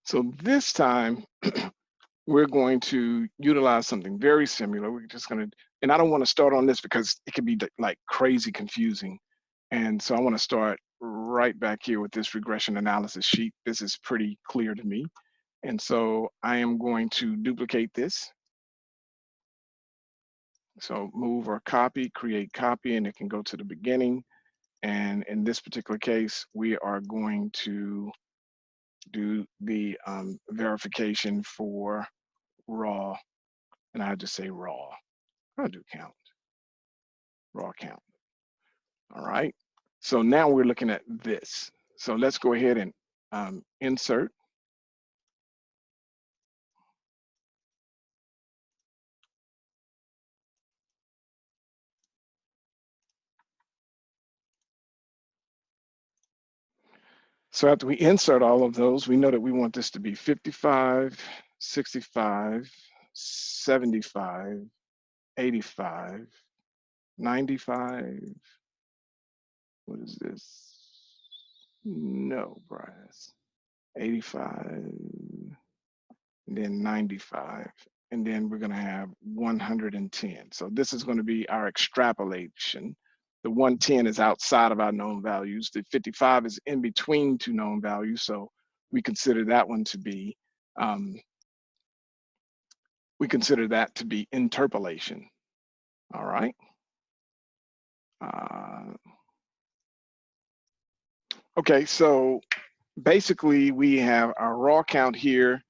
So this time, we're going to utilize something very similar. We're just going to, and I don't want to start on this because it could be like crazy confusing. And so I want to start right back here with this regression analysis sheet. This is pretty clear to me. And so I am going to duplicate this. So move or copy, create copy, and it can go to the beginning. And in this particular case, we are going to do the verification for raw, and I just say raw. I'll do count, raw count. All right. So now we're looking at this. So let's go ahead and insert. So after we insert all of those, we know that we want this to be 55, 65, 75, 85, 95. What is this? No, brass. 85, and then 95. And then we're going to have 110. So this is going to be our extrapolation. The 110 is outside of our known values. The 55 is in between two known values. So we consider that one to be, interpolation. All right. Okay, so basically we have our raw count here,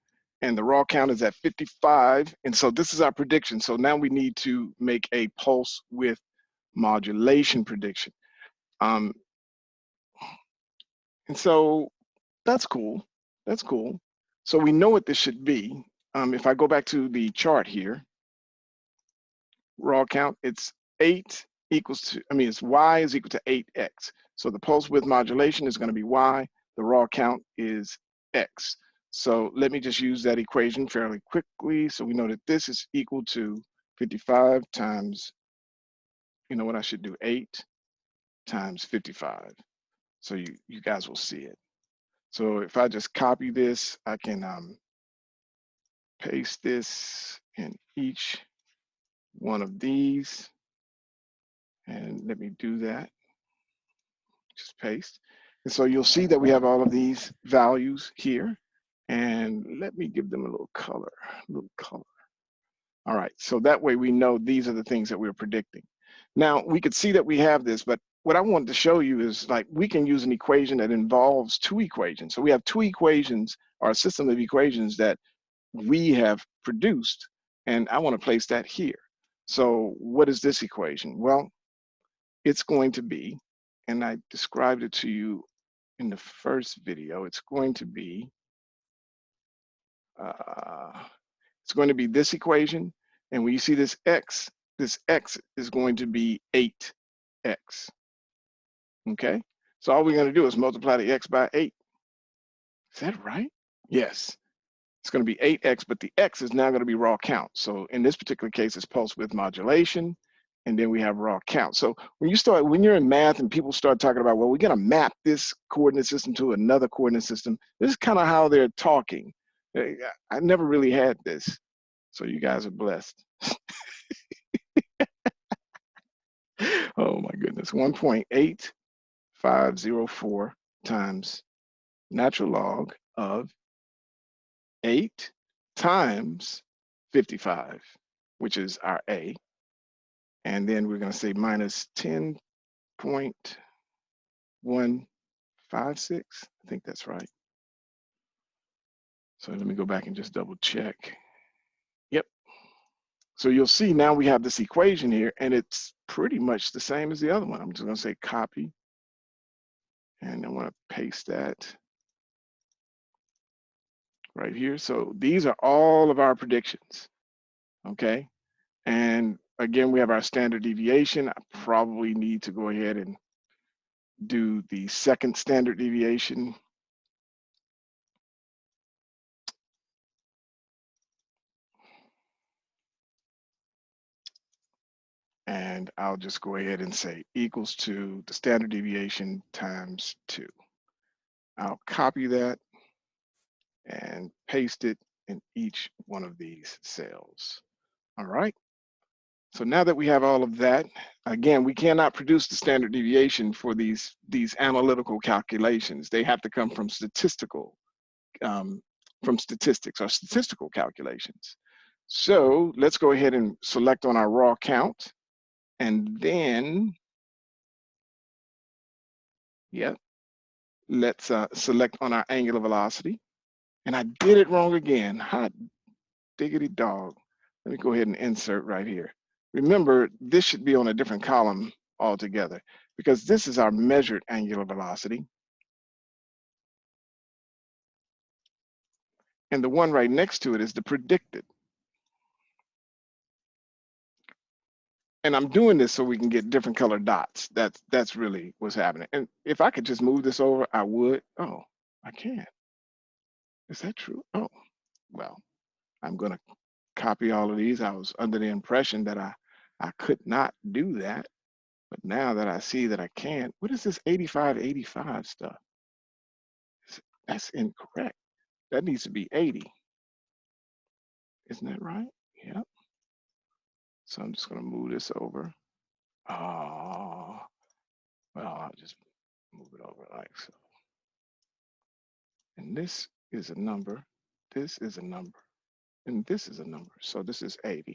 and the raw count is at 55. And so this is our prediction. So now we need to make a pulse width modulation prediction. And so that's cool. That's cool. So we know what this should be. If I go back to the chart here, raw count, it's 8 equals to, it's y is equal to 8x. So the pulse width modulation is going to be y. The raw count is x. So let me just use that equation fairly quickly. So we know that this is equal to 55 times, you know what I should do, 8 times 55. So you guys will see it. So if I just copy this, I can paste this in each one of these. And let me do that. Just paste. And so you'll see that we have all of these values here. And let me give them a little color, All right, so that way we know these are the things that we're predicting. Now we could see that we have this, but what I wanted to show you is like we can use an equation that involves two equations. So we have two equations, or a system of equations that we have produced, and I want to place that here. So what is this equation? Well, it's going to be, and I described it to you in the first video, it's going to be this equation, and when you see this x is going to be 8x. Okay, so all we're going to do is multiply the x by 8. Is that right? Yes. It's going to be 8x, but the x is now going to be raw count. So in this particular case, it's pulse width modulation, and then we have raw count. So when you're in math and people start talking about, well, we're going to map this coordinate system to another coordinate system, this is kind of how they're talking. I never really had this, so you guys are blessed. Oh my goodness, 1.8504 times natural log of 8 times 55, which is our A. And then we're going to say minus 10.156. I think that's right. So let me go back and just double check. Yep. So you'll see now we have this equation here, and it's pretty much the same as the other one. I'm just going to say copy, and I want to paste that right here. So these are all of our predictions, okay? And again, we have our standard deviation. I probably need to go ahead and do the second standard deviation. And I'll just go ahead and say equals to the standard deviation times 2. I'll copy that, and paste it in each one of these cells. All right. So now that we have all of that, again, we cannot produce the standard deviation for these analytical calculations. They have to come from statistics or statistical calculations. So let's go ahead and select on our raw count, and then, yep, let's select on our angular velocity. And I did it wrong again. Hot diggity dog. Let me go ahead and insert right here. Remember, this should be on a different column altogether because this is our measured angular velocity. And the one right next to it is the predicted. And I'm doing this so we can get different colored dots. That's really what's happening. And if I could just move this over, I would. Oh, I can't. Is that true? Oh, well, I'm going to copy all of these. I was under the impression that I could not do that. But now that I see that I can, what is this 85 stuff? That's incorrect. That needs to be 80. Isn't that right? Yep. So I'm just going to move this over. Oh, well, I'll just move it over like so. And this is a number, this is a number, and this is a number. So this is 80.